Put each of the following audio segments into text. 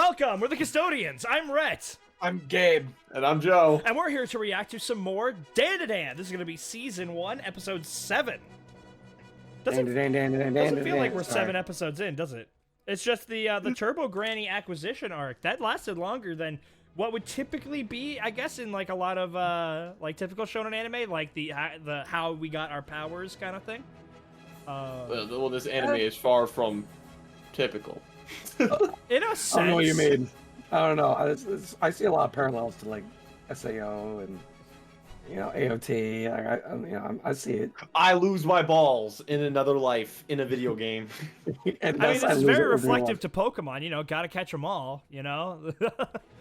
Welcome! We're the Custodians. I'm Rhett. I'm Gabe. And I'm Joe. And we're here to react to some more DanDaDan. This is going to be Season 1, Episode 7. Doesn't feel like we're 7 episodes in, does it? It's just the Turbo Granny acquisition arc. That lasted longer than what would typically be, I guess, in like a lot of like typical shonen anime, like the how we got our powers kind of thing. Well, this anime is far from typical. In a sense. I don't know what you mean. I don't know. I see a lot of parallels to like SAO and AOT. I see it. I lose my balls in another life in a video game. And I mean, it's very reflective to Pokemon. You know, gotta catch them all. You know.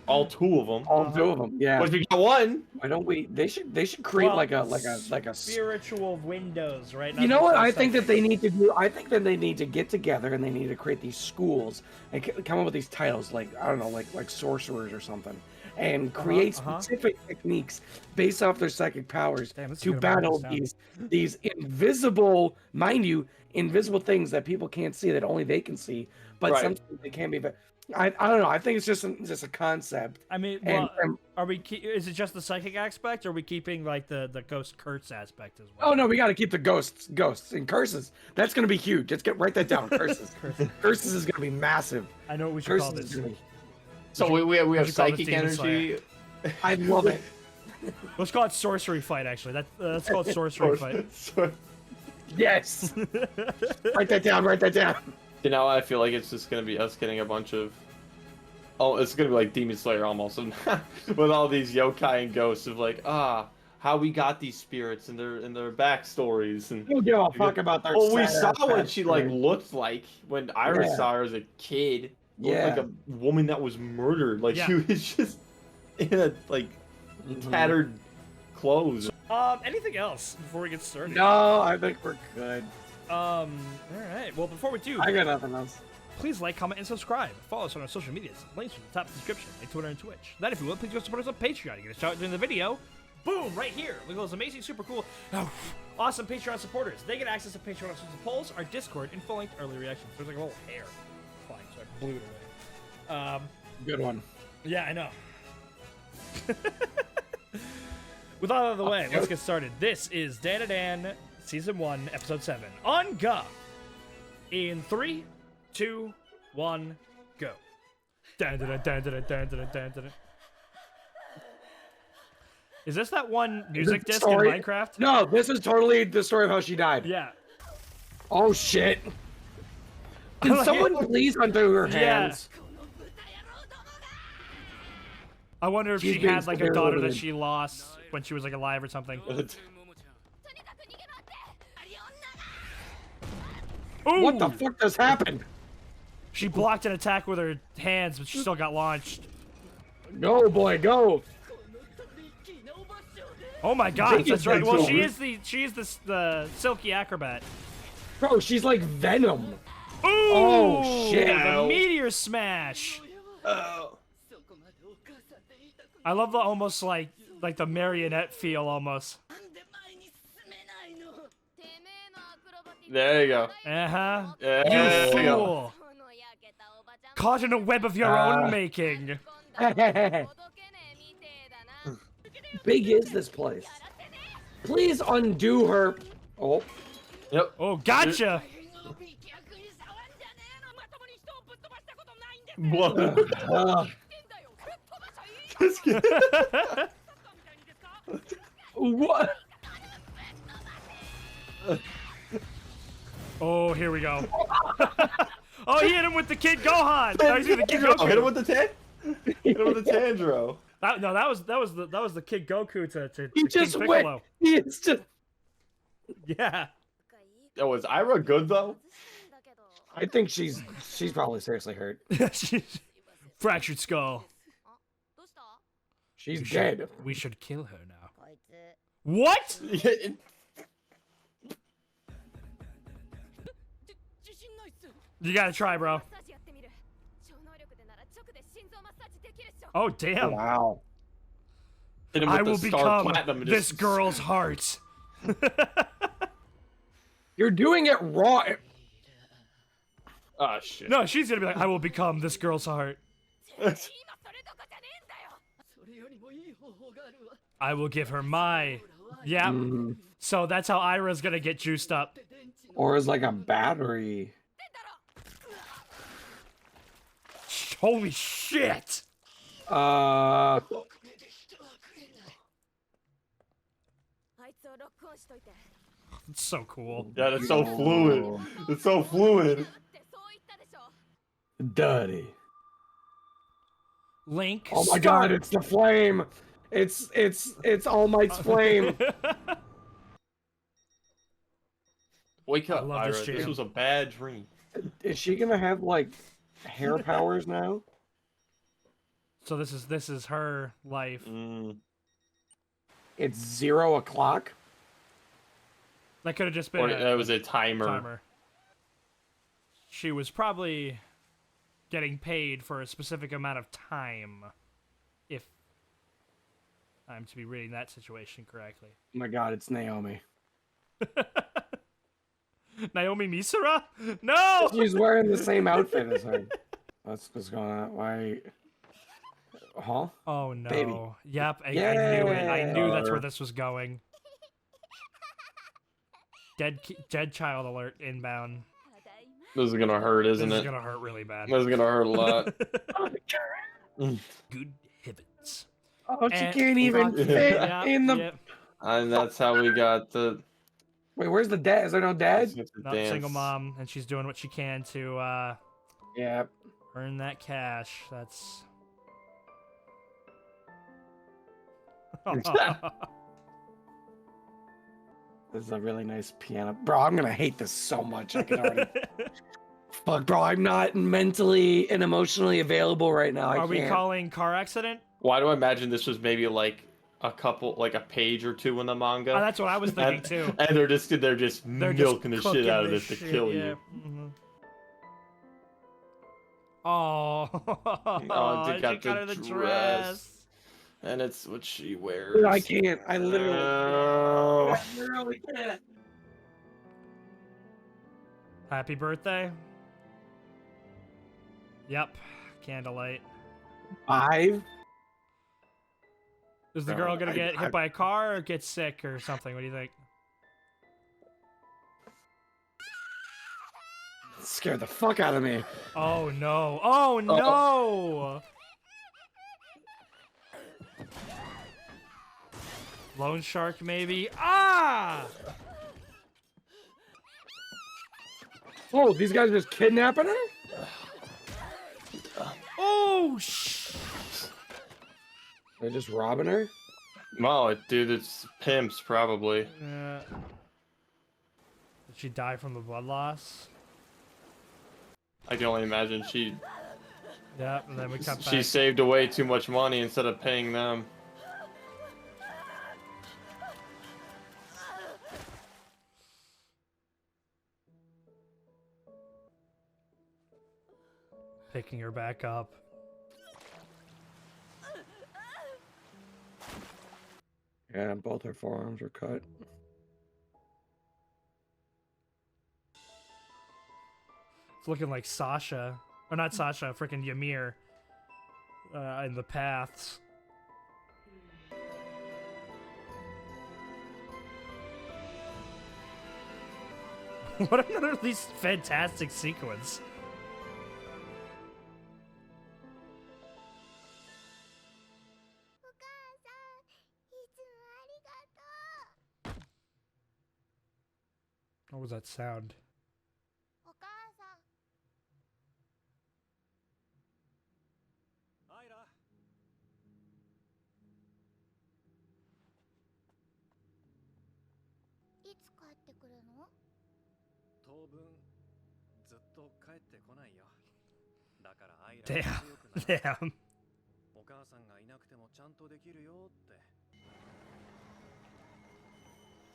All 2 of them. All 2 of them. Yeah. But if you got one, why don't we? They should create like a spiritual windows, right? You know what I think that they need to do? I think that they need to get together and they need to create these schools and come up with these titles, like I don't know, like sorcerers or something, and create specific techniques based off their psychic powers to battle these invisible, mind you, invisible things that people can't see, that only they can see, but sometimes they can't be. I don't know. I think it's just a concept. I mean, are we? Is it just the psychic aspect, or are we keeping like the ghost curse aspect as well? Oh no, we got to keep the ghosts and curses. That's gonna be huge. Let's write that down. Curses. Curses is gonna be massive. I know what we should call this. So we have psychic energy. I love it. Let's call it sorcery fight. Actually, that's called sorcery fight. Yes. Write that down. Write that down. You know, I feel like it's just gonna be us getting a bunch of. Oh, it's gonna be like Demon Slayer almost, with all these yokai and ghosts of like, how we got these spirits and their backstories and. Don't give a fuck about their. Well, we saw what she like looked like when Iris saw her as a kid. Looked like a woman that was murdered. Like she was just in a like tattered clothes. Anything else before we get started? No, I think we're good. All right. Well, before we do, I got nothing else. Please like, comment, and subscribe. Follow us on our social medias. Links in the top of the description, like Twitter and Twitch. Then, if you will, please go support us on Patreon. You get a shout out during the video. Boom! Right here. Look at those amazing, super cool, awesome Patreon supporters. They get access to Patreon exclusive polls, our Discord, and full-length early reactions. There's like a little hair flying, so I blew it away. Good one. Yeah, I know. With all out of the way, let's get started. This is DanDaDan Season 1, Episode 7. On Ga! In 3, 2, 1, go. DanDaDan. Is this that one music disc in Minecraft? No, this is totally the story of how she died. Yeah. Oh shit. Can someone please undo her hands? I wonder if she had like a daughter that she lost when she was like alive or something. Ooh. What the fuck just happened? She blocked an attack with her hands, but she still got launched. Go, boy, go! Oh my god, that's right. Well, she is the silky acrobat. Bro, she's like Venom. Ooh, oh shit! The meteor smash. I love the almost like the marionette feel almost. There you go. Uh-huh. Yeah, you fool. Caught in a web of your own making. Big is this place? Please undo her. Oh. Yep. Oh, gotcha. What? What? Oh, here we go. Oh, he hit him with the Kid Gohan. Oh, he's the Kid Goku. Hit him with the Hit him with the Tanjiro. No, that was the Kid Goku to He just King went. Piccolo. He's just. Yeah. Oh, was Ira good though? I think she's probably seriously hurt. Fractured skull. She's dead. We should kill her now. What? You gotta try, bro. Oh, damn. Wow. I will become this girl's heart. You're doing it wrong. Oh, shit. No, she's gonna be like, I will become this girl's heart. I will give her my... Yeah. So that's how Ira's gonna get juiced up. Or as like a battery. Holy shit! It's so cool. Yeah, that's so fluid. It's so fluid. Dirty. Link. Oh my god, it's the flame! It's All Might's flame! Wake up, love Ira. this This jam. was a bad dream. Is she gonna have like hair powers now? So this is her life. It's 0 o'clock. That could have just been Or that was a timer. She was probably getting paid for a specific amount of time, if I'm to be reading that situation correctly. Oh my god, it's Naomi. Naomi Misura? No! She's wearing the same outfit as her. What's going on? Why? Huh? Oh no. Baby. Yep, I knew it. I knew that's where Yeah. this was going. Dead child alert inbound. This is gonna hurt, isn't This it? is gonna hurt really bad. This is gonna hurt a lot. Good heavens. Oh, she And- can't even fit Yeah, in the. yep. And that's how we got the. Wait, where's the dad? Is there no dad? Not single mom, and she's doing what she can to Yeah. earn that cash. That's. This is a really nice piano. Bro, I'm gonna hate this so much. I can already. Fuck, bro, I'm not mentally and emotionally available right now. I Are we can't. calling car accident? Why do I imagine this was maybe like a couple, like a page or two in the manga? Oh, that's what I was thinking too. And they're just They're milking the cooking shit out of this this to shit, kill yeah. you. Mhm. Oh, they got she got her the the dress. dress. And it's what she wears. Dude, I can't. I literally. Oh. I literally can't. Happy birthday. Yep, candlelight. 5. Is the No, girl gonna I- get hit by a car or get sick or something? What do you think? Scared the fuck out of me. Oh no! Oh no! Lone shark, maybe? Ah! Oh, these guys are just kidnapping her? Oh They're just robbing her? Well, dude, it's pimps probably. Did she die from the blood loss? I can only imagine Yep, and then we cut back. she saved away too much money instead of paying them. Picking her back up. Yeah, both her forearms are cut. It's looking like Sasha. Or not Sasha, freaking Ymir. In the paths. What another of these fantastic sequence. What was that sound? Damn. Damn.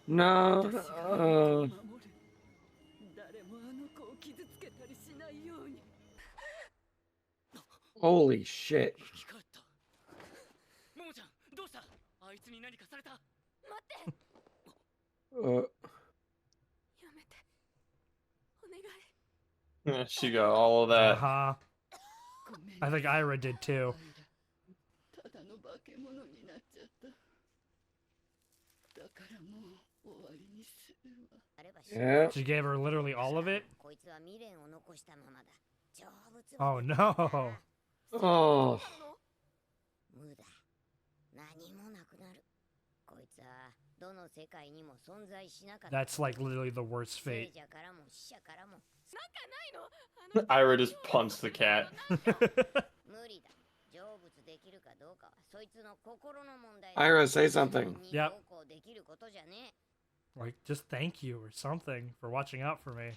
No. Holy shit. Yeah, she got all of that. Uh-huh. I think Ira did too. Yeah. She gave her literally all of it? Oh no. Oh. That's like literally the worst fate. Ira just punched the cat. Ira, say something. Yep. Like, just thank you or something for watching out for me.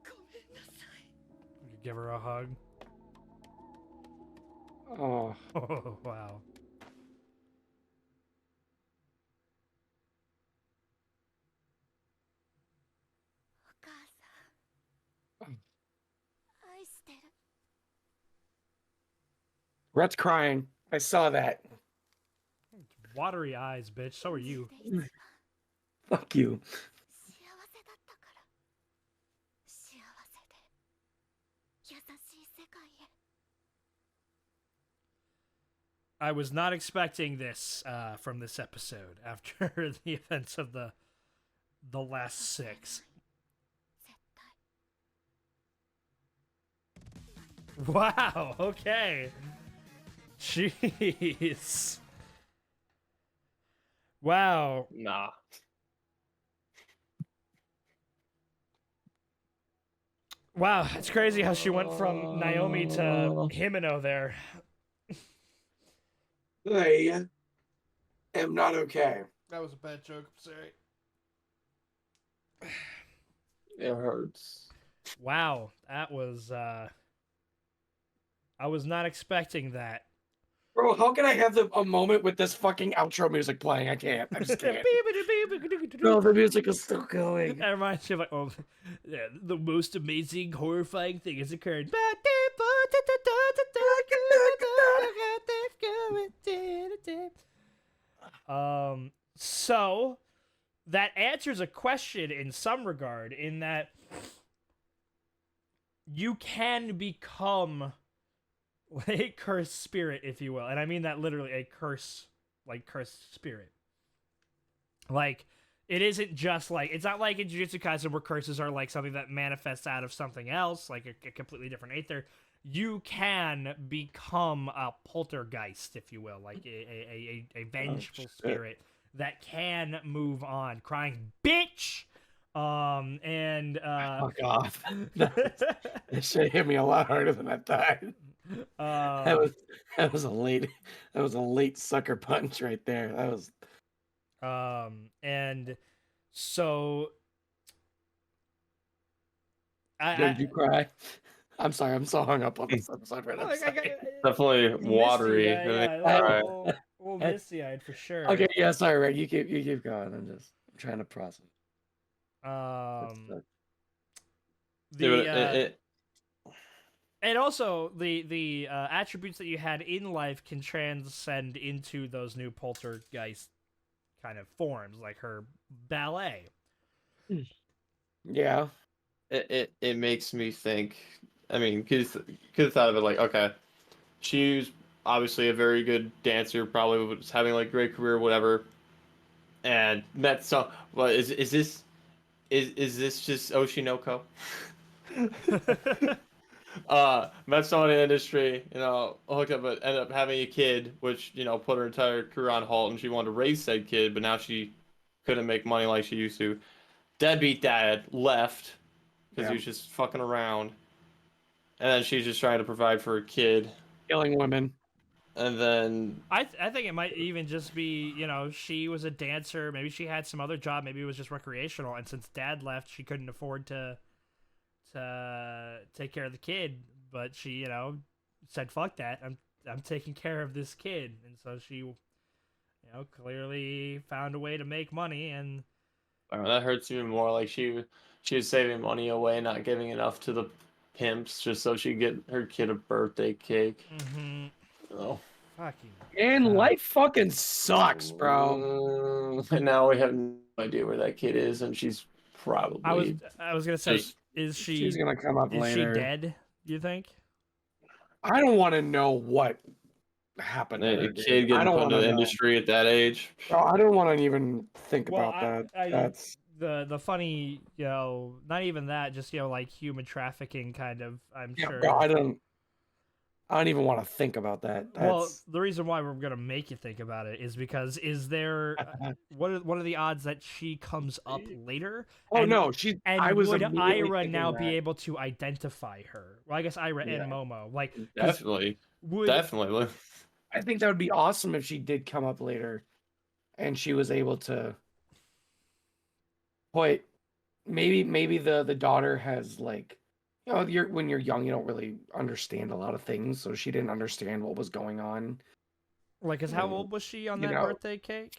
You could give her a hug. Oh. Oh, wow. Rhett's crying. I saw that. Watery eyes, bitch. So are you. Fuck you. I was not expecting this from this episode after the events of the last 6. Wow, okay. Jeez. Wow. Nah. Wow, it's crazy how she went from Naomi to Himeno there. I am not okay. That was a bad joke, I'm sorry. It hurts. Wow, that was I was not expecting that. Bro, how can I have a moment with this fucking outro music playing? I can't. I just can't. No, the music is still going. That reminds me of like, oh, yeah, the most amazing, horrifying thing has occurred. So that answers a question in some regard, in that you can become a cursed spirit, if you will, and I mean that literally, a curse, like cursed spirit. Like, it isn't just like, it's not like in Jujutsu Kaisen where curses are like something that manifests out of something else, like a completely different aether. You can become a poltergeist, if you will, like a vengeful spirit that can move on, crying bitch. And fuck off. That shit hit me a lot harder than I thought. That was a late sucker punch right there. That was. And so Did you cry? I'm sorry, I'm so hung up on this episode right now. Definitely watery. A little misty-eyed for sure. Okay, yeah, sorry, Ray. You keep going. I'm trying to process. And also the attributes that you had in life can transcend into those new poltergeist kind of forms, like her ballet. Yeah. It makes me think. I mean, could have thought of it like, okay, she's obviously a very good dancer, probably was having like great career, whatever, and met some. Well, is this just Oshinoko? Met someone in the industry, hooked up, but ended up having a kid, which put her entire career on halt, and she wanted to raise said kid, but now she couldn't make money like she used to. Deadbeat dad left because he was just fucking around, and then she's just trying to provide for her kid, killing women. And then I think it might even just be, she was a dancer, maybe she had some other job, maybe it was just recreational, and since dad left, she couldn't afford to take care of the kid, but she, said, fuck that, I'm taking care of this kid, and so she, clearly found a way to make money, and that hurts even more. Like she was saving money away, not giving enough to the pimps, just so she could get her kid a birthday cake. Oh, fucking. And life fucking sucks, bro. And now we have no idea where that kid is, and she's probably. I was gonna say, she's gonna come up later. Is she dead? Do you think? I don't want to know what happened to A her, dude. kid I getting don't put want into to the know. industry at that age. Oh, I don't want to even think Well, about that. I That's the funny, not even that, just like human trafficking kind of. I'm yeah, sure. bro. I don't even want to think about that. Well, That's the reason why we're gonna make you think about it is because is there what are the odds that she comes up later? oh And no, I was would immediately Ira thinking now be that. able to identify her? Well, I guess Ira Yeah, and Momo, like, because Definitely, would definitely. I think that would be awesome if she did come up later, and she was able to put maybe the daughter has like you're when you're young you don't really understand a lot of things, so she didn't understand what was going on. like, cause how And old was she on you that know, birthday cake?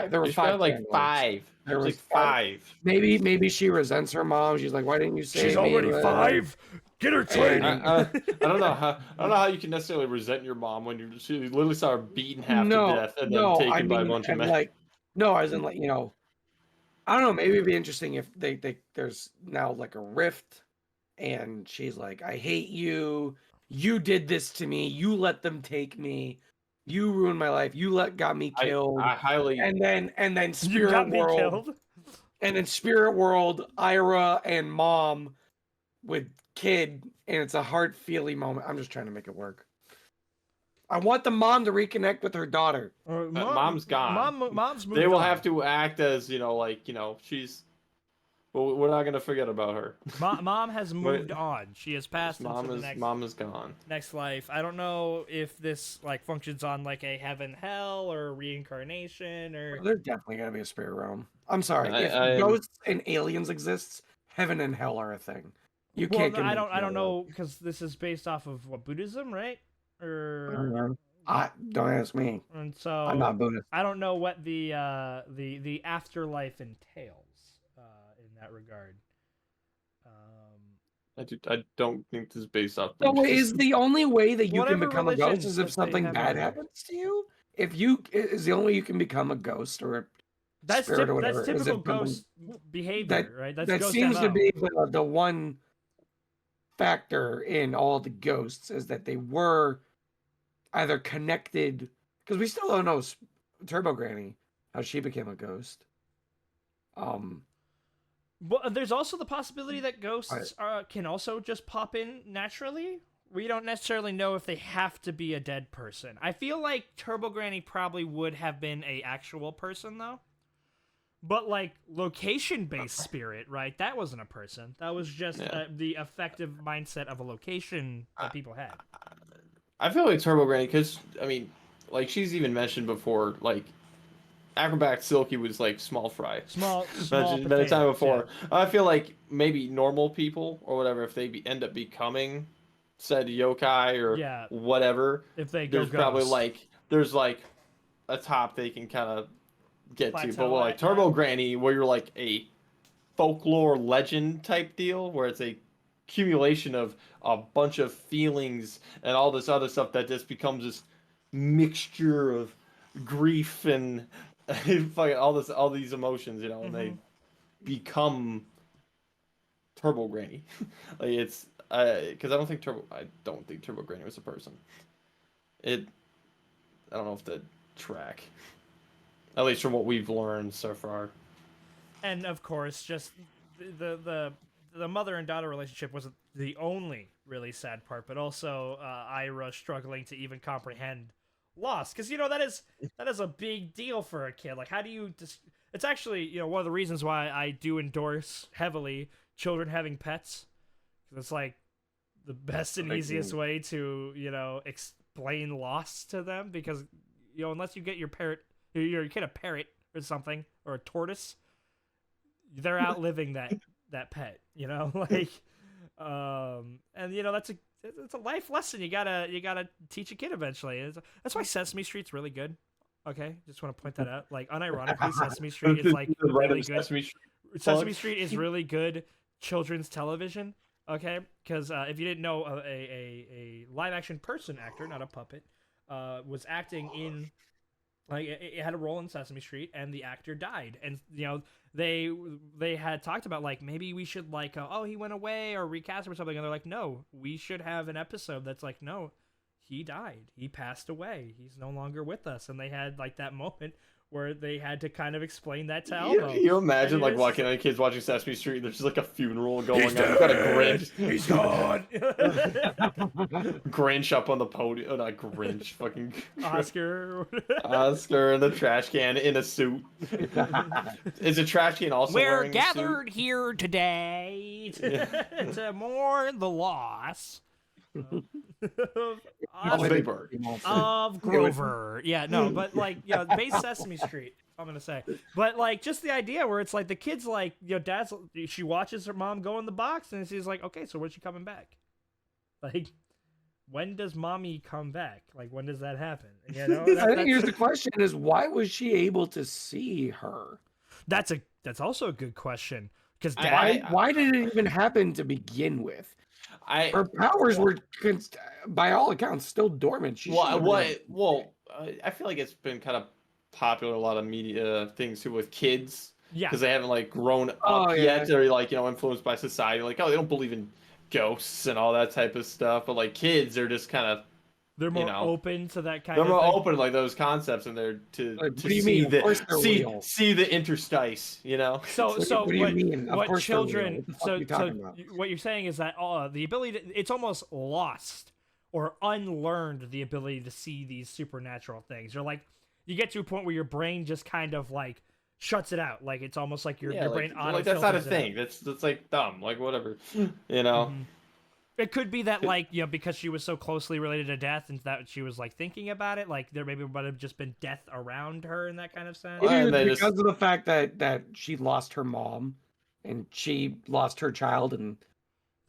there were She's probably five like candles. 5. She There was was like five. 5. Maybe she resents her mom. She's like, why didn't you She's save me? already Blah, blah, blah. 5. Get her And training. I don't know how you can necessarily resent your mom when she literally saw her beaten half to death and then no, I taken by a mean, bunch of and men. like, no, as in like, I don't know. Maybe it'd be interesting if there's now like a rift, and she's like, I hate you. You did this to me. You let them take me. You ruined my life. Got me killed. I highly And then You Spirit got me World, killed. and then Spirit World, Ira and Mom with kid, and it's a heart feely moment. I'm just trying to make it work. I want the mom to reconnect with her daughter. mom's gone. Mom's moved They will on. have to act as she's. Well, we're not gonna forget about her. Mom has moved on. She has passed into the Mom is gone. next life. I don't know if this like functions on like a heaven, hell, or reincarnation, or There's definitely gotta be a spirit realm. I'm sorry. If I ghosts and aliens exists, heaven and hell are a thing. You can't. I convince me don't otherwise. know, because this is based off of what, Buddhism, right? I Or don't know. Don't ask me. and I'm so not Buddhist. I don't know what the afterlife entails in that regard. I don't think this is based off. So is the only way that you can Whatever become a religion ghost is if that they something have bad on there. happens to you? If you is the only way you can become a ghost or a That's spirit or whatever. that's is typical if something- ghost behavior, right? That's that ghost seems to MO. be the one factor in all the ghosts is that they were either connected, because we still don't know Turbo Granny how she became a ghost. But there's also the possibility that ghosts can also just pop in naturally. We don't necessarily know if they have to be a dead person. I feel like Turbo Granny probably would have been a actual person though. But like location-based spirit, right? That wasn't a person. That was just the effective mindset of a location that people had. I feel like Turbo Granny, because I mean, like she's even mentioned before, like Acrobat Silky was like small fry. Small Mentioned many potatoes, times before. yeah. I feel like maybe normal people or whatever, if they end up becoming said yokai or whatever, if they go there's probably ghost. there's like a top they can kind of get to. But Plateau like at, Turbo Granny, where you're like a folklore legend type deal, where it's a accumulation of a bunch of feelings and all this other stuff that just becomes this mixture of grief and fucking all these emotions, and they become Turbo Granny. Like it's because I don't think Turbo Granny was a person. I don't know if the track, at least from what we've learned so far. And of course, just the mother and daughter relationship wasn't the only really sad part, but also Ira struggling to even comprehend loss, because that is a big deal for a kid. Like, how do you it's actually one of the reasons why I do endorse heavily children having pets. It's like the best and easiest way to explain loss to them, because unless you get your kid a parrot or something, or a tortoise, they're outliving that pet, like and it's a life lesson you gotta teach a kid eventually. That's why Sesame Street's really good. Okay, just want to point that out. Like, unironically, Sesame Street is like really good. Sesame Street is really good children's television. Okay, because if you didn't know, a live action person actor, not a puppet, was acting in, like, it had a role in Sesame Street, and the actor died, and they had talked about, like, maybe we should, like, he went away, or recast him or something, and they're like, no, we should have an episode that's like, no, he died. He passed away. He's no longer with us. And they had like that moment where they had to kind of explain that to Elmo. You imagine like kids watching Sesame Street, and there's just like a funeral going on. You've got a Grinch. He's gone. Grinch up on the podium. Oh, not Grinch. Fucking Oscar. Oscar in the trash can in a suit. Is a trash can also We're wearing gathered here today to mourn the loss of Grover. Yeah, no, but like, yeah, base Sesame Street, I'm gonna say. But like, just the idea where it's like the kid's like, dad's, she watches her mom go in the box and she's like, okay, so when's she coming back? Like, when does mommy come back? Like, when does that happen? You know, I think here's the question: is why was she able to see her? That's also a good question, because why did it even happen to begin with? Her powers were, by all accounts, still dormant. I feel like it's been kind of popular, a lot of media things too with kids, because they haven't like grown up yet. They're like, influenced by society, like, oh, they don't believe in ghosts and all that type of stuff. But like kids are just kind of, they're more open to that kind of thing. They're more open to like those concepts, and they're to see the interstice, So what do you mean? What children? So what you're saying is that the ability it's almost lost or unlearned the ability to see these supernatural things. You're like, you get to a point where your brain just kind of like shuts it out. Like it's almost like your brain like that's not a thing. That's like dumb. Like whatever, Mm-hmm. It could be that, like, because she was so closely related to death and that she was, like, thinking about it, like, there maybe would have just been death around her in that kind of sense. Because of the fact that she lost her mom and she lost her child, and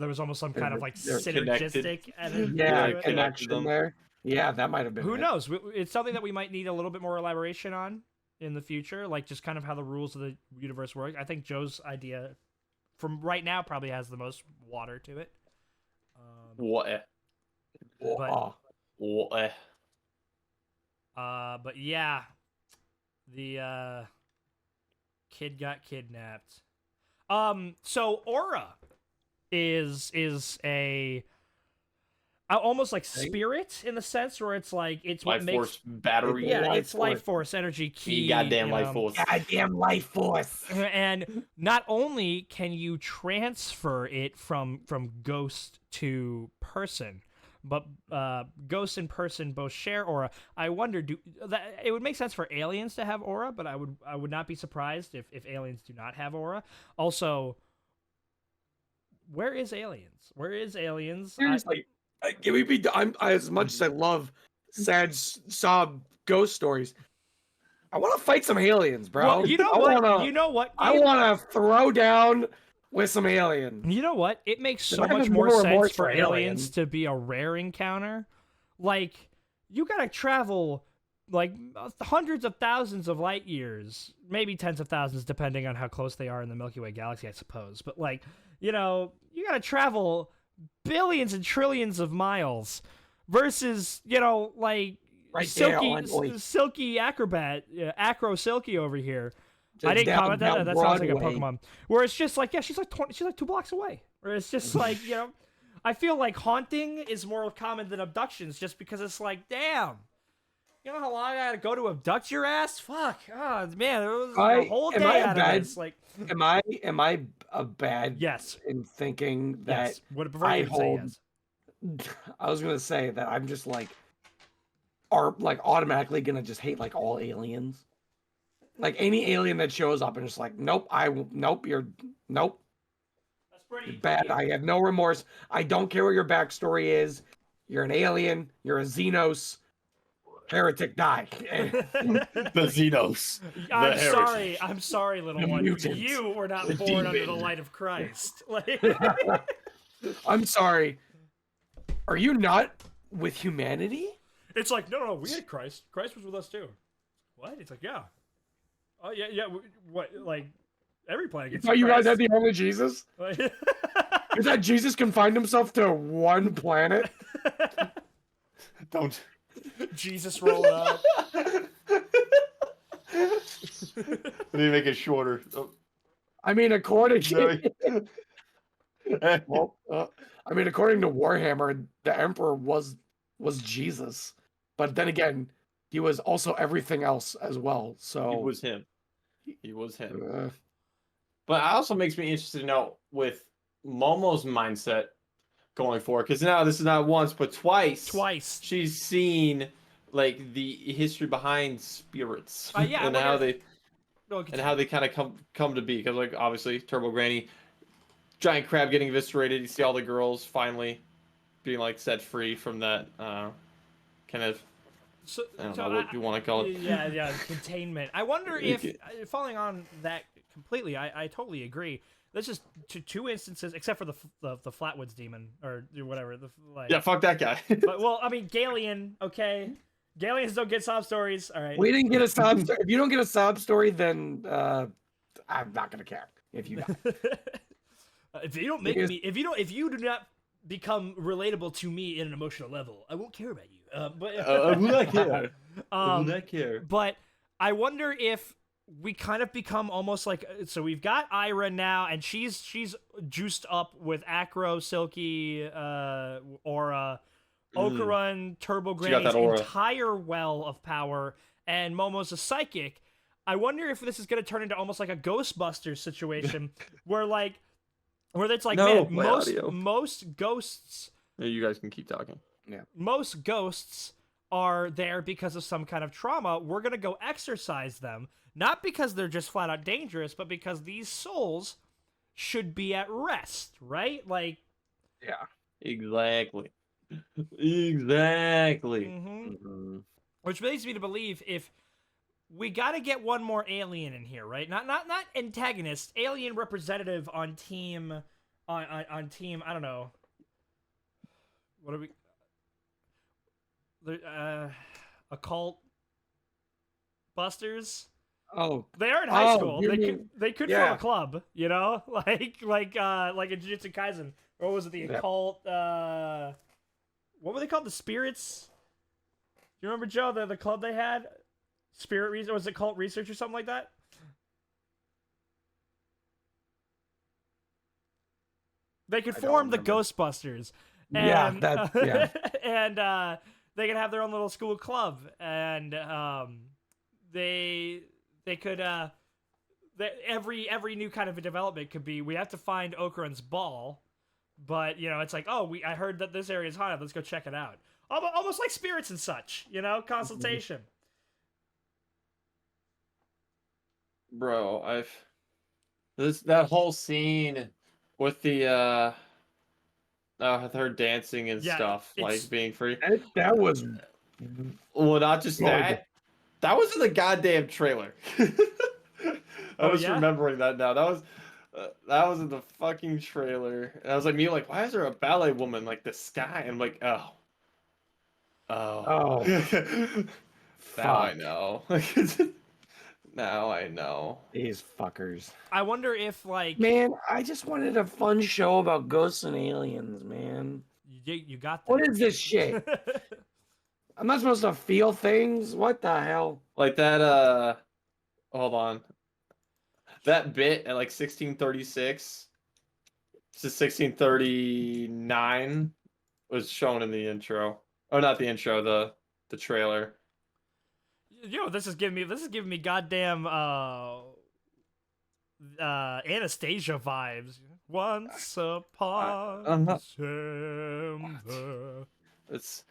there was almost some kind of, like, synergistic connection there. Yeah, that might have been Who knows? It's something that we might need a little bit more elaboration on in the future, like, just kind of how the rules of the universe work. I think Joe's idea, from right now, probably has the most water to it. But yeah, the kid got kidnapped. So Aura is a almost like spirit in the sense where it's like it's what life makes force battery. Yeah, it's life force energy key. Goddamn life force. Goddamn life force. And not only can you transfer it from ghost to person, but ghost and person both share aura. I wonder, it would make sense for aliens to have aura, but I would not be surprised if aliens do not have aura. Also, where is aliens? Where is aliens? Seriously. I'm as much as I love sad sob ghost stories, I want to fight some aliens, bro. Well, you know what? I want to throw down with some aliens. You know what? It makes so much more sense for aliens to be a rare encounter. Like, you gotta travel like hundreds of thousands of light years, maybe tens of thousands, depending on how close they are in the Milky Way galaxy, I suppose. But like, you gotta travel billions and trillions of miles versus, like silky acrobat, acro silky over here. I didn't comment that. That sounds like a Pokemon. Where it's just like, she's like 2 blocks away. Where it's just like, I feel like haunting is more common than abductions, just because it's like, damn. You know how long I gotta go to abduct your ass? Fuck. Oh man, it was a whole day out of this. Like, am I a bad in thinking that I hold? I was gonna say that I'm just like, are like automatically gonna just hate like all aliens. Like any alien that shows up and just like, nope. That's pretty bad. I have no remorse. I don't care what your backstory is. You're an alien. You're a Xenos. Heretic, die. The Xenos. I'm sorry, little one. You were not born under the light of Christ. Like, I'm sorry. Are you not with humanity? It's like, no, we had Christ. Christ was with us too. What? It's like, yeah. Oh yeah. What? Like, every planet gets. Oh, you guys had the only Jesus? Is that Jesus confined himself to one planet? Don't. Jesus roll up. Let me make it shorter. Oh. I mean, according to Warhammer, the Emperor was was Jesus. But then again, he was also everything else as well. So He was him. He was him. But it also makes me interested to know with Momo's mindset going forward, because now this is not once but twice she's seen like the history behind spirits yeah, and how they kind of come to be, because like obviously Turbo Granny, giant crab getting eviscerated, you see all the girls finally being like set free from that kind of I don't know what you want to call it. Yeah, containment. I wonder if, following on that completely, I totally agree. That's just two instances, except for the Flatwoods demon, or whatever. Yeah, fuck that guy. But, well, I mean, Galeon, okay? Galeons don't get sob stories, all right? We didn't get a sob story. If you don't get a sob story, then I'm not going to care if you die. If you don't make me, if you do not become relatable to me in an emotional level, I won't care about you. But I will not care. I will not care. But I wonder if we kind of become almost like, so we've got Ira now, and she's juiced up with Acro, Silky, Aura, Okarun, Turbo Granny's entire well of power, and Momo's a psychic. I wonder if this is going to turn into almost like a Ghostbusters situation, where it's like, no, man, most ghosts. You guys can keep talking. Yeah. Most ghosts are there because of some kind of trauma. We're going to go exorcise them, not because they're just flat out dangerous, but because these souls should be at rest, right? Like, yeah, exactly. Exactly. Which makes me to believe if we got to get one more alien in here, right? Not antagonist, alien representative on team on team, I don't know. What are we occult busters? Oh, they are in high school. They could yeah. form a club, you know, like in Jujutsu Kaisen. Or was it the occult? What were they called? The spirits? Do you remember, Joe? The club they had, Spirit Research. Was it Cult Research or something like that? They could form the Ghostbusters. And, and they could have their own little school club, and they could every new kind of a development could be, we have to find Okarun's ball, but you know, it's like, oh, I heard that this area is haunted, let's go check it out. Almost like spirits and such, you know, consultation. Bro, that whole scene with the with her dancing and stuff, like being free. That was, well, not just that. That was in the goddamn trailer. I was remembering that now. That was in the fucking trailer, and I was like, why is there a ballet woman like the sky? And I'm like, oh. Now I know. Now I know. These fuckers. I wonder if, like... Man, I just wanted a fun show about ghosts and aliens, man. You got that. What is this shit? I'm not supposed to feel things? What the hell? Like that, hold on. That bit at, like, 1636 to 1639 was shown in the intro. Oh, not the intro, the trailer. Yo, this is giving me goddamn Anastasia vibes. Once upon December. It's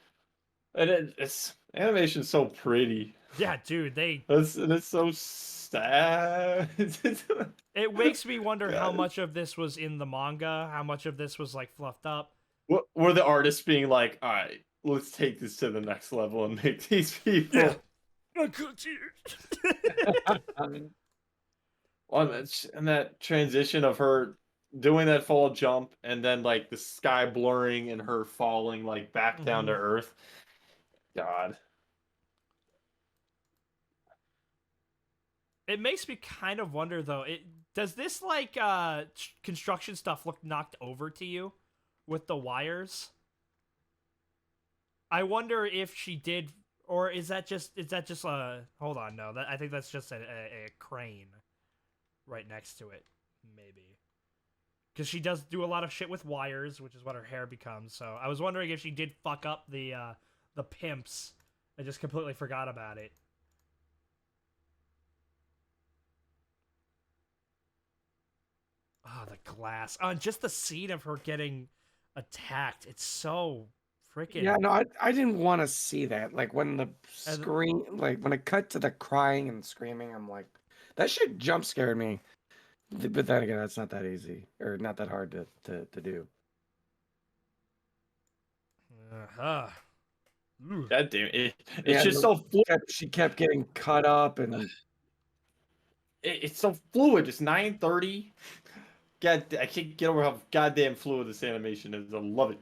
animation's so pretty. Yeah, dude, it's so sad. It makes me wonder how much of this was in the manga, how much of this was like fluffed up. Were the artists being like, all right, let's take this to the next level and make these people. Yeah. And that transition of her doing that fall jump and then like the sky blurring and her falling like back down to earth. God. It makes me kind of wonder though. Does this like construction stuff look knocked over to you with the wires? I wonder if she did. Or is that just a... Hold on, no. I think that's just a crane right next to it, maybe. Because she does do a lot of shit with wires, which is what her hair becomes. So I was wondering if she did fuck up the the pimps. I just completely forgot about it. Oh, the glass. Oh, and just the scene of her getting attacked. It's so freaking... Yeah, no, I didn't want to see that. Like when the scream, like when it cut to the crying and screaming, I'm like, that shit jump scared me. But then again, that's not that easy or not that hard to do. God damn it! It's just so fluid. She kept getting cut up, and it's so fluid. It's 9:30. God, I can't get over how goddamn fluid this animation is. I love it.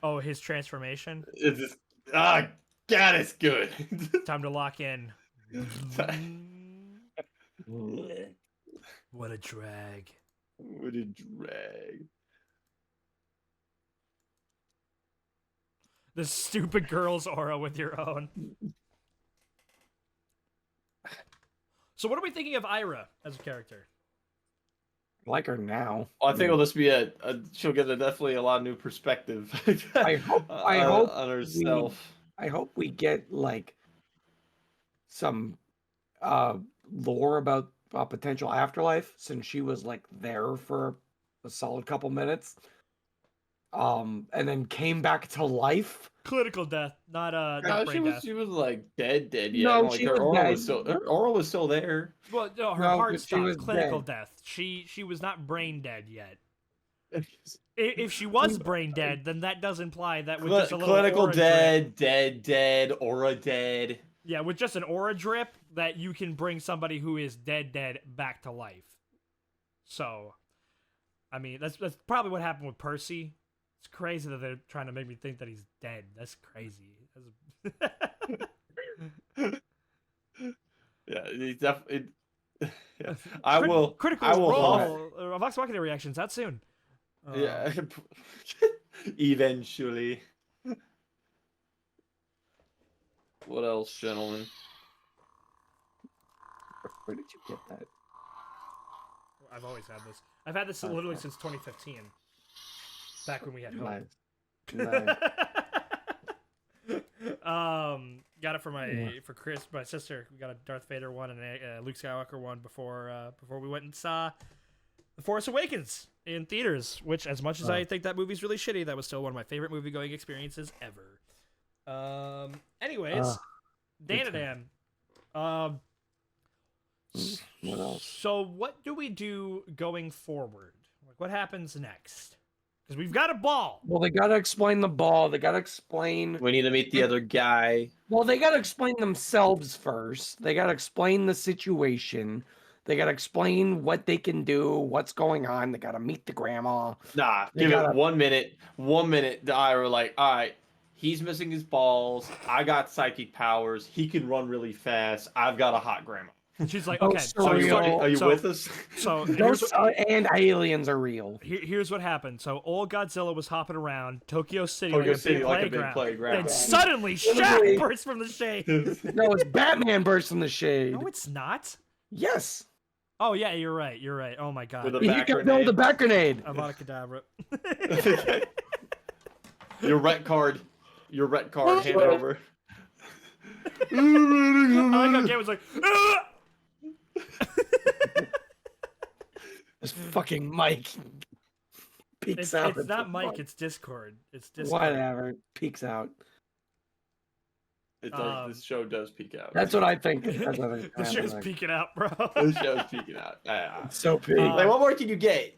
Oh, his transformation. It's just God, it's good. Time to lock in. What a drag. What a drag. The stupid girl's aura with your own. So what are we thinking of Ira as a character? I like her now. Well, I think it'll just be she'll get definitely a lot of new perspective. I hope on herself. I hope we get like some lore about a potential afterlife, since she was like there for a solid couple minutes. And then came back to life. Clinical death, not brain death. She was like dead. Yeah, no, like, her aura was still there. Well, no, her heart stopped. Clinical death. She was not brain dead yet. If she was brain dead, then that does imply that with just a little clinical aura dead, drip, dead, aura dead. Yeah, with just an aura drip, that you can bring somebody who is dead back to life. So, I mean, that's probably what happened with Percy. It's crazy that they're trying to make me think that he's dead. That's crazy. Yeah, he's definitely. Yeah. I will. Vox Machina reactions out soon. Yeah. Eventually. What else, gentlemen? Where did you get that? I've always had this. I've had this literally since 2015. Back when we had home. Nice. Got it for Chris, my sister. We got a Darth Vader one and a Luke Skywalker one before we went and saw The Force Awakens in theaters. Which, as much as I think that movie's really shitty, that was still one of my favorite movie going experiences ever. Anyways, DanDaDan. What else? So what do we do going forward? Like, what happens next? Because we've got a ball. Well, they got to explain the ball. They got to explain... We need to meet the other guy. Well, they got to explain themselves first. They got to explain the situation. They got to explain what they can do, what's going on. They got to meet the grandma. Nah, give it 1 minute. 1 minute, the Ira like, all right, he's missing his balls. I got psychic powers. He can run really fast. I've got a hot grandma. She's like, okay, so are you with us? So and aliens are real. Here's what happened. So old Godzilla was hopping around Tokyo City like a big playground. And suddenly Shaq bursts from the shade. No, it's Batman bursts from the shade. No, it's not. Yes. Oh yeah, you're right. You're right. Oh my god. The back grenade. Avada Kedavra. Your ret card. Hand it over. I like how Game was like. This fucking Mike peeks out. It's not Mike. It's Discord. It's Discord. Whatever. Peeks out. It does. This show does peek out. That's what I think. This show's peeking out, bro. This show's peeking out. It's so big. Like, what more can you get?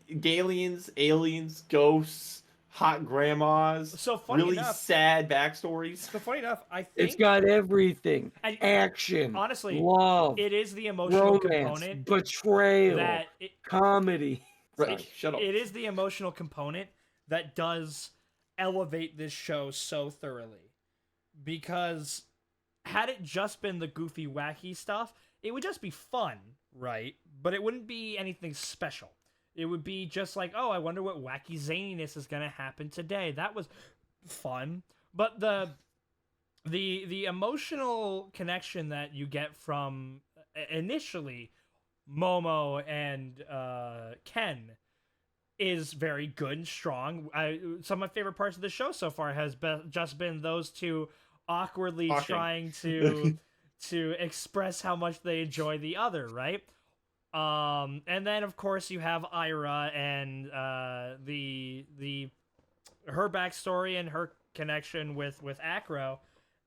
Aliens, ghosts, hot grandmas. So funny really enough, sad backstories. So funny enough, I think it's got everything. Action. Honestly, love. It is the emotional component. Betrayal. Comedy. Right. Shut up. It is the emotional component that does elevate this show so thoroughly. Because had it just been the goofy, wacky stuff, it would just be fun, right? But it wouldn't be anything special. It would be just like, oh, I wonder what wacky zaniness is going to happen today. That was fun. But the emotional connection that you get from initially Momo and Ken is very good and strong. Some of my favorite parts of the show so far has just been those two awkwardly Talking. trying to express how much they enjoy the other, right? And then of course you have Ira and her backstory and her connection with Acro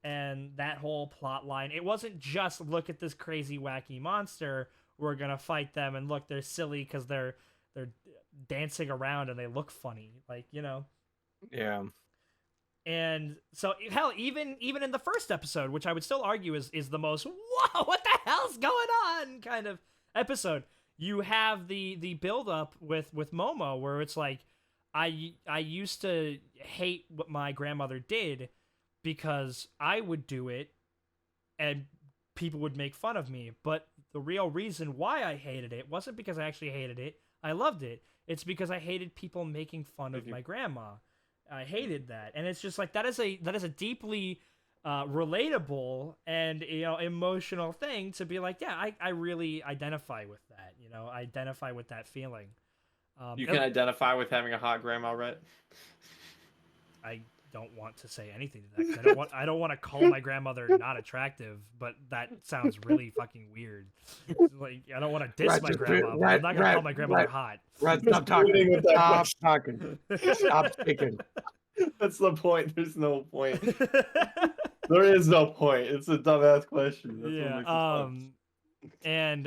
and that whole plot line. It wasn't just look at this crazy wacky monster, we're gonna fight them, and look, they're silly because they're dancing around and they look funny, like, you know. Yeah. And so hell, even in the first episode, which I would still argue is the most whoa, what the hell's going on kind of episode, you have the build up with Momo, where it's like, I used to hate what my grandmother did because I would do it and people would make fun of me. But the real reason why I hated it wasn't because I actually hated it. I loved it. It's because I hated people making fun of my grandma. I hated that. And it's just like, that is a deeply relatable and, you know, emotional thing to be like, yeah, I really identify with that, you know, identify with that feeling. You can identify with having a hot grandma, right? I don't want to say anything to that, 'cause I don't want to call my grandmother not attractive, but that sounds really fucking weird. Like, I don't want to diss my grandma, but I'm not gonna call my grandmother hot. Stop talking. Stop talking. Stop speaking. That's the point. There's no point. There is no point. It's a dumbass question. That's what makes it fun. And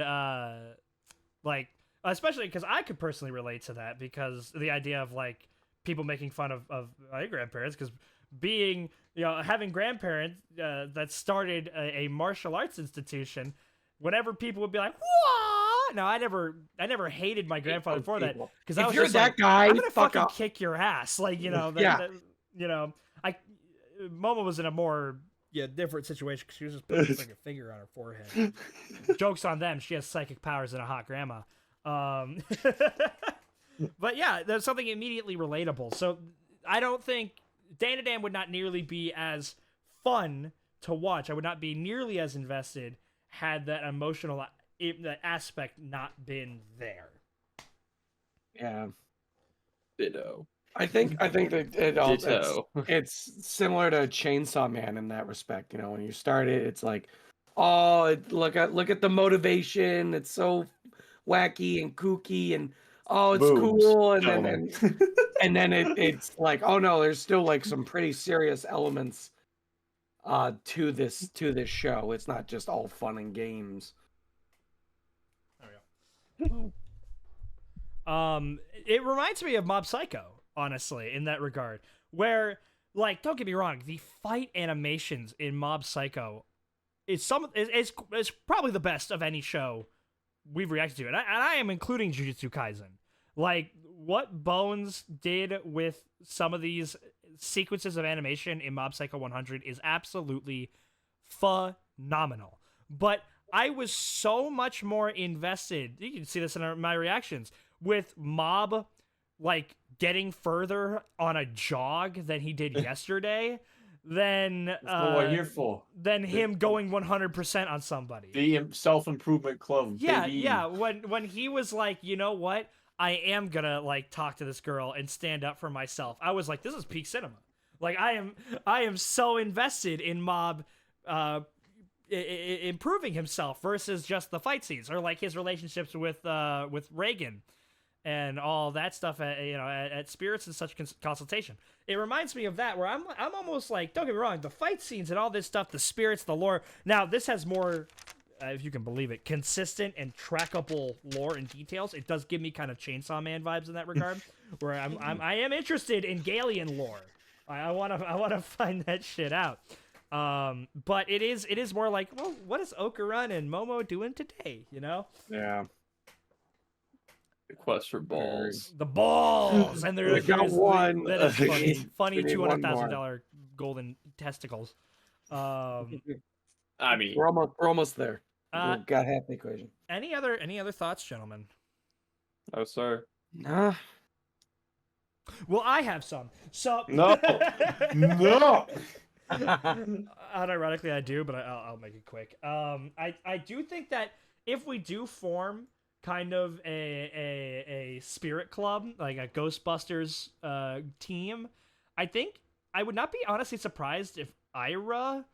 like, especially because I could personally relate to that, because the idea of like people making fun of my grandparents, because being, you know, having grandparents that started a martial arts institution, whenever people would be like, "Whoa!" No, I never hated my grandfather for that, because if you're that guy, I'm gonna fucking off. kick your ass, like, you know. You know, Momo was in a more different situation because she was just putting like a finger on her forehead. Joke's on them. She has psychic powers and a hot grandma. But yeah, there's something immediately relatable. So I don't think DanDaDan would not nearly be as fun to watch. I would not be nearly as invested had that emotional that aspect not been there. Yeah. Ditto. I think that it's similar to Chainsaw Man in that respect. You know, when you start it, it's like, oh, look at the motivation. It's so wacky and kooky, and oh, it's cool. And then it's like, oh no, there's still like some pretty serious elements to this show. It's not just all fun and games. There we go. It reminds me of Mob Psycho, honestly, in that regard, where, like, don't get me wrong, the fight animations in Mob Psycho is probably the best of any show we've reacted to, and I am including Jujutsu Kaisen. Like, what Bones did with some of these sequences of animation in Mob Psycho 100 is absolutely phenomenal. But I was so much more invested, you can see this in my reactions, with Mob, like, getting further on a jog than he did yesterday, than That's what we're here for. Than him going 100% on somebody. The self-improvement club. Yeah, baby. yeah. When he was like, you know what, I am gonna like talk to this girl and stand up for myself, I was like, this is peak cinema. Like, I am so invested in Mob improving himself versus just the fight scenes, or like his relationships with Reagan and all that stuff at Spirits and such consultation. It reminds me of that, where I'm almost like, don't get me wrong, the fight scenes and all this stuff, the spirits, the lore. Now this has more, if you can believe it, consistent and trackable lore and details. It does give me kind of Chainsaw Man vibes in that regard, where I am interested in Galian lore. I want to find that shit out. But it is more like, well, what is Okarun and Momo doing today? You know? Yeah. The quest for balls. The balls, and there's got one. That is funny $200,000 $100,000 golden testicles. I mean, we're almost there. We got half the equation. Any other thoughts, gentlemen? Oh, sir. Nah. Well, I have some. So No. No. Unironically, I do, but I'll make it quick. I do think that if we do form kind of a spirit club, like a Ghostbusters team, I think I would not be honestly surprised if Ira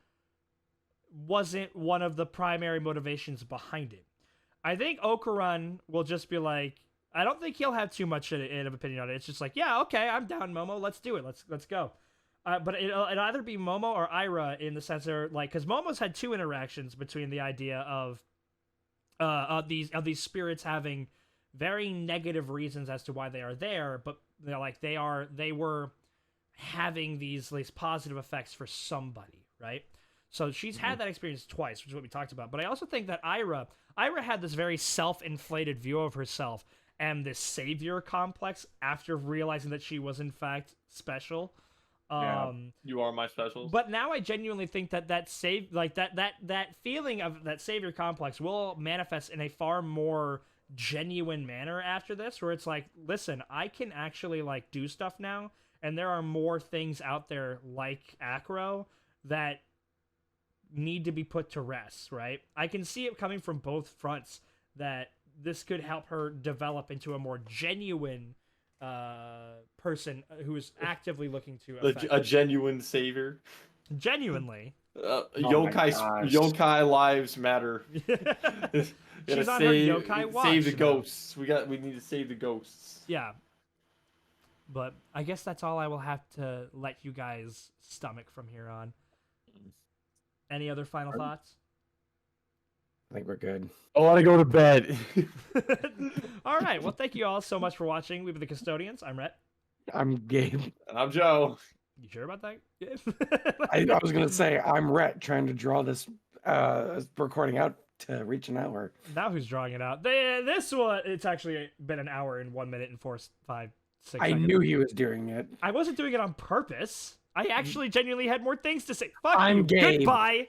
wasn't one of the primary motivations behind it. I think Okuran will just be like, I don't think he'll have too much of an opinion on it. It's just like, yeah, okay, I'm down, Momo. Let's do it. Let's go. But it'll either be Momo or Ira in the sense of like, because Momo's had 2 interactions between the idea of these spirits having very negative reasons as to why they are there, but they're like they were having these positive effects for somebody, right? So she's had that experience twice, which is what we talked about. But I also think that Ira had this very self-inflated view of herself and this savior complex after realizing that she was in fact special. You are my special. But now I genuinely think that that feeling of that savior complex will manifest in a far more genuine manner after this, where it's like, listen, I can actually do stuff now, and there are more things out there like Acro that need to be put to rest, right? I can see it coming from both fronts, that this could help her develop into a more genuine person who is actively looking to a genuine savior. Genuinely. Yokai lives matter. She's on her yokai watch. Save the ghosts. We need to save the ghosts. Yeah. But I guess that's all I will have to let you guys stomach from here on. Any other final thoughts? I think we're good. I want to go to bed. All right. Well, thank you all so much for watching. We've been the Custodians. I'm Rhett. I'm Gabe. And I'm Joe. You sure about that, Gabe? I was going to say, I'm Rhett, trying to draw this recording out to reach an hour. Now who's drawing it out? This one, it's actually been an hour and 1 minute and 4, 5, 6 I seconds. knew he was doing it. I wasn't doing it on purpose. I actually genuinely had more things to say. Fuck I'm you. Gabe. Goodbye.